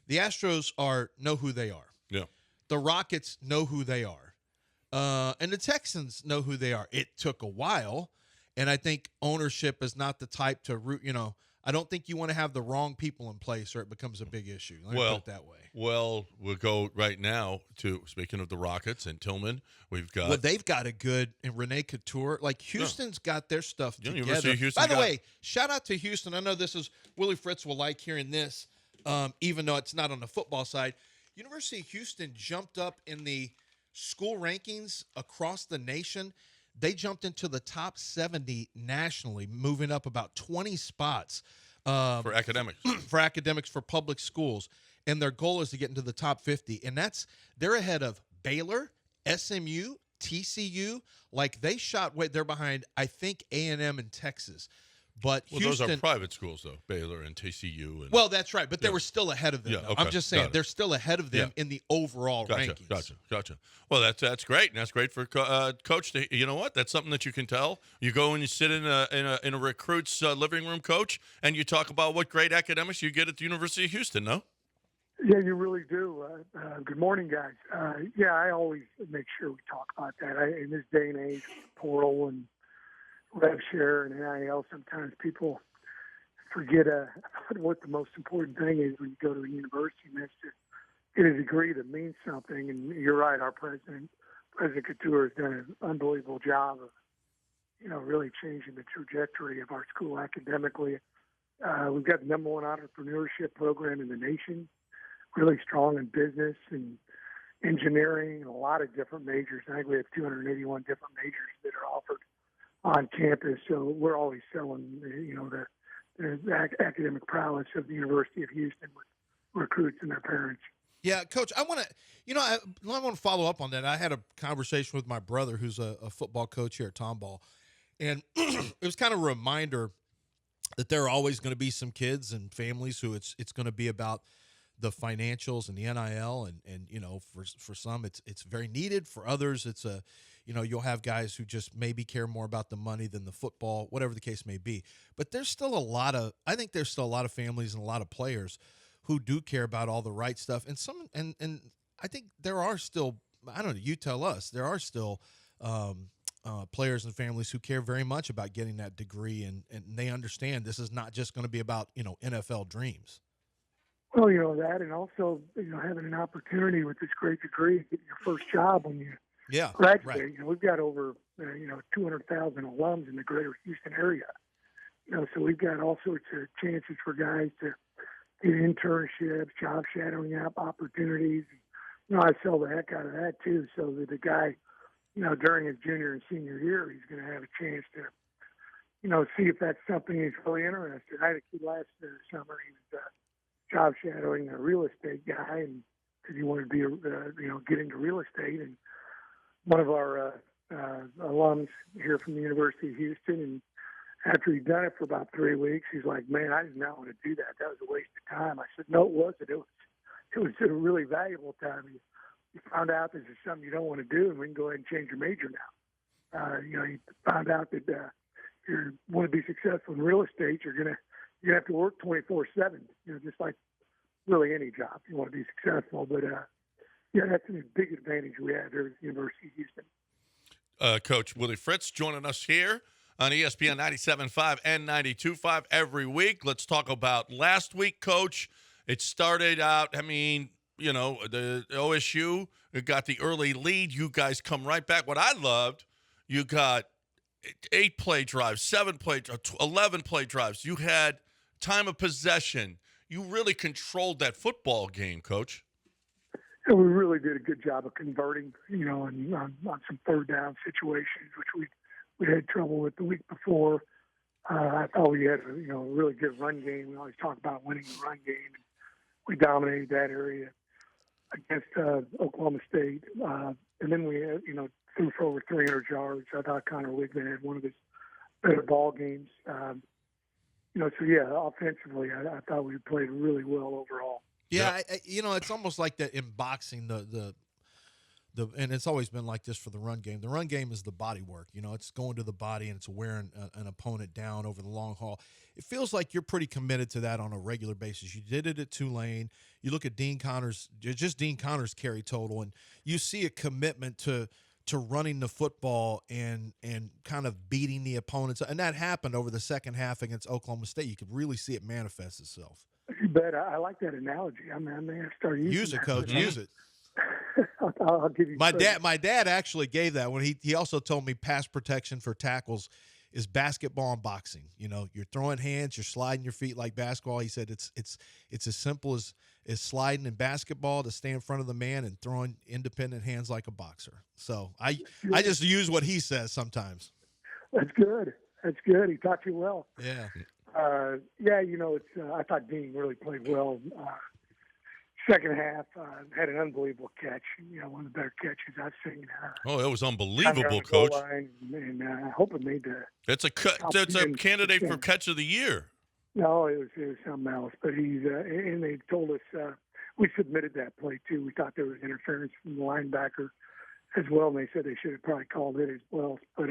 The Astros know who they are. Yeah. The Rockets know who they are. And the Texans know who they are. It took a while, and I think ownership is not the type to root. I don't think you want to have the wrong people in place, or it becomes a big issue. Let me put it that way. Well, we'll go right now to, speaking of the Rockets and Tillman, we've got. Well, they've got a good, and Rene Couture. Like, Houston's got their stuff together. University of Houston By the way, shout out to Houston. I know this is, Willie Fritz will like hearing this, even though it's not on the football side. University of Houston jumped up in the school rankings across the nation. They jumped into the top 70 nationally, moving up about 20 spots. For academics. For academics for public schools. And their goal is to get into the top 50. And they're ahead of Baylor, SMU, TCU. Like, they shot they're behind, I think, A&M and Texas. But Houston, those are private schools, though, Baylor and TCU. Well, that's right, but they were still ahead of them. Yeah, though. okay, I'm just saying they're still ahead of them in the overall rankings. Gotcha. Well, that's great, and that's great for coach. You know what? That's something that you can tell. You go and you sit in a recruit's living room, coach, and you talk about what great academics you get at the University of Houston. No? Yeah, you really do. Good morning, guys. I always make sure we talk about that. In this day and age, portal and rev share and NIL, sometimes people forget what the most important thing is when you go to a university, and that's to get a degree that means something. And you're right, our President Couture, has done an unbelievable job of, really changing the trajectory of our school academically. We've got the number one entrepreneurship program in the nation, really strong in business and engineering and a lot of different majors. I think we have 281 different majors that are offered on campus, so we're always selling, the academic prowess of the University of Houston with recruits and their parents. Yeah, Coach, I want to follow up on that. I had a conversation with my brother, who's a football coach here at Tomball, and it was kind of a reminder that there are always going to be some kids and families who it's going to be about the financials and the NIL, and for some it's very needed. For others, it's you'll have guys who just maybe care more about the money than the football, whatever the case may be. But there's still I think there's still a lot of families and a lot of players who do care about all the right stuff. And and I think there are still, I don't know, you tell us, there are still players and families who care very much about getting that degree, and they understand this is not just going to be about, NFL dreams. Well, that, and also, having an opportunity with this great degree, getting your first job when you graduate. Right. We've got over, 200,000 alums in the greater Houston area. So we've got all sorts of chances for guys to get internships, job shadowing opportunities. I sell the heck out of that too, so that the guy, during his junior and senior year, he's going to have a chance to, see if that's something he's really interested in. I had a kid last summer. He was job shadowing a real estate guy, and because he wanted to be, get into real estate. And one of our alums here from the University of Houston, and after he'd done it for about 3 weeks, he's like, "Man, I did not want to do that. That was a waste of time." I said, "No, it wasn't. It was a really valuable time. You found out this is something you don't want to do, and we can go ahead and change your major now. You found out that if you want to be successful in real estate, you're gonna have to work 24/7. Just like really any job, you want to be successful. But that's a big advantage we have here at the University of Houston." Coach Willie Fritz joining us here on ESPN 97.5 and 92.5 every week. Let's talk about last week, Coach. It started out, the OSU got the early lead. You guys come right back. What I loved, you got 8-play drives, 7-play drives, 11-play drives. You had time of possession. You really controlled that football game, Coach. Yeah, we really did a good job of converting, on some third down situations, which we had trouble with the week before. I thought we had a really good run game. We always talk about winning the run game. We dominated that area against Oklahoma State. And then we had, threw for over 300 yards. I thought Connor Wigman had one of his better ball games. Offensively, I thought we played really well overall. Yeah, it's almost like that in boxing, the and it's always been like this for the run game. The run game is the body work. It's going to the body and it's wearing an opponent down over the long haul. It feels like you're pretty committed to that on a regular basis. You did it at Tulane. You look at Dean Connors' carry total, and you see a commitment to running the football and kind of beating the opponents. And that happened over the second half against Oklahoma State. You could really see it manifest itself. You bet. I like that analogy. I may have started using Use it, Coach. Use it. I'll give you credit. My dad actually gave that when he also told me pass protection for tackles is basketball and boxing. You're throwing hands, you're sliding your feet like basketball. He said it's as simple as sliding in basketball to stay in front of the man and throwing independent hands like a boxer. So I just use what he says sometimes. That's good. He taught you well. Yeah. I thought Dean really played well. Second half, had an unbelievable catch. One of the better catches I've seen. It was unbelievable, Coach. And I hope it made the. It's a candidate for catch of the year. No, it was something else. But and they told us we submitted that play too. We thought there was interference from the linebacker as well, and they said they should have probably called it as well. But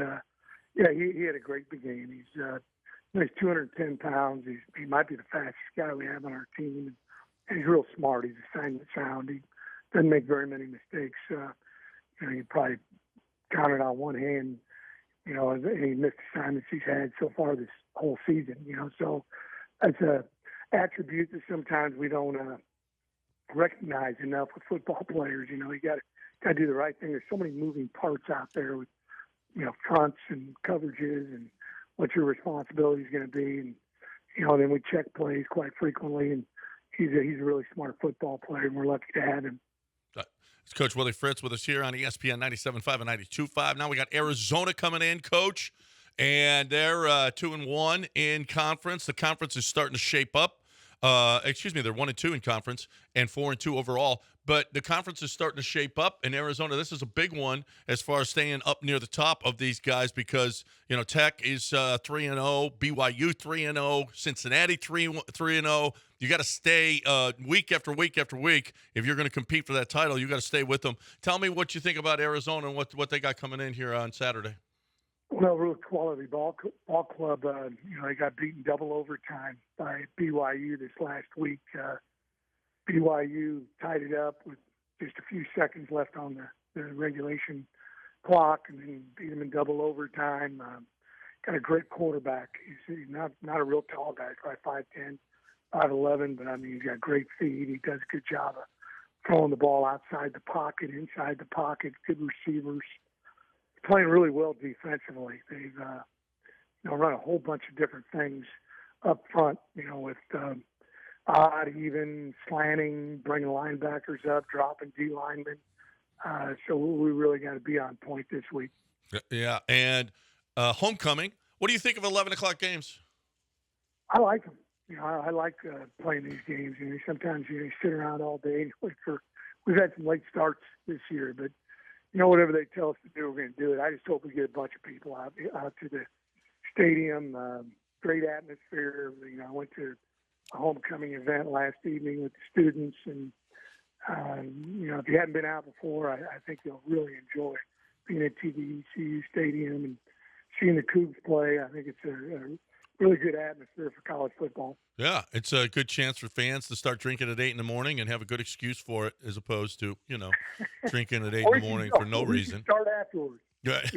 he had a great game. He's 210 pounds. He might be the fastest guy we have on our team. And he's real smart. He's assignment sound. He doesn't make very many mistakes. You probably count it on one hand, any missed assignments he's had so far this whole season, So that's a attribute that sometimes we don't recognize enough with football players. You got to do the right thing. There's so many moving parts out there with, fronts and coverages and what your responsibility is going to be. And, then we check plays quite frequently, and he's a really smart football player, and we're lucky to have him. It's Coach Willie Fritz with us here on ESPN 97.5 and 92.5. Now we got Arizona coming in, Coach, and they're 2-1 in conference. The conference is starting to shape up. They're 1-2 in conference and 4-2 overall. But the conference is starting to shape up in Arizona. This is a big one as far as staying up near the top of these guys because, Tech is 3-0, BYU 3-0, Cincinnati 3-0. You got to stay week after week after week. If you're going to compete for that title, you got to stay with them. Tell me what you think about Arizona and what they got coming in here on Saturday. Well, real quality ball club. They got beaten double overtime by BYU this last week. BYU tied it up with just a few seconds left on the regulation clock, and then beat them in double overtime. Got a great quarterback. He's not a real tall guy, probably 5'10", 5'11", but he's got great feet. He does a good job of throwing the ball outside the pocket, inside the pocket. Good receivers. Playing really well defensively. They've run a whole bunch of different things up front, with odd, even, slanting, bringing linebackers up, dropping D linemen. So we really got to be on point this week. Yeah, and homecoming. What do you think of 11 o'clock games? I like them. I like playing these games. Sometimes you sit around all day and wait for. We've had some late starts this year, but whatever they tell us to do, we're going to do it. I just hope we get a bunch of people out to the stadium. Great atmosphere. I went to a homecoming event last evening with the students, and if you haven't been out before, I think you'll really enjoy being at TVECU Stadium and seeing the Cougs play. I think it's a really good atmosphere for college football. Yeah, it's a good chance for fans to start drinking at 8 in the morning and have a good excuse for it, as opposed to drinking at 8 in the morning for no reason. Start afterwards. Right.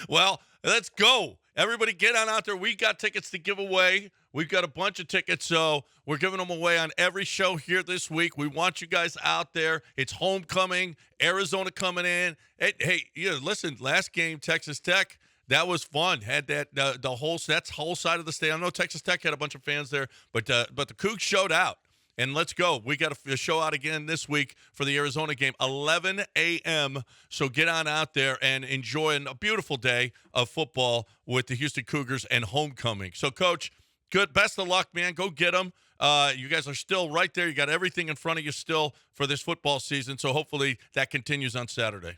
Well, let's go. Everybody get on out there. We got tickets to give away. We've got a bunch of tickets, so we're giving them away on every show here this week. We want you guys out there. It's homecoming. Arizona coming in. Hey, listen, last game, Texas Tech, that was fun. Had that the whole side of the state. I know Texas Tech had a bunch of fans there, but the Cougs showed out. And let's go. We got a show out again this week for the Arizona game, 11 a.m. So get on out there and enjoy a beautiful day of football with the Houston Cougars and homecoming. So, Coach, good. Best of luck, man. Go get them. You guys are still right there. You got everything in front of you still for this football season. So hopefully that continues on Saturday.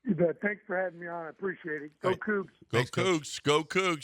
You bet. Thanks for having me on. I appreciate it. Go Cougs. Go Cougs. Go Cougs.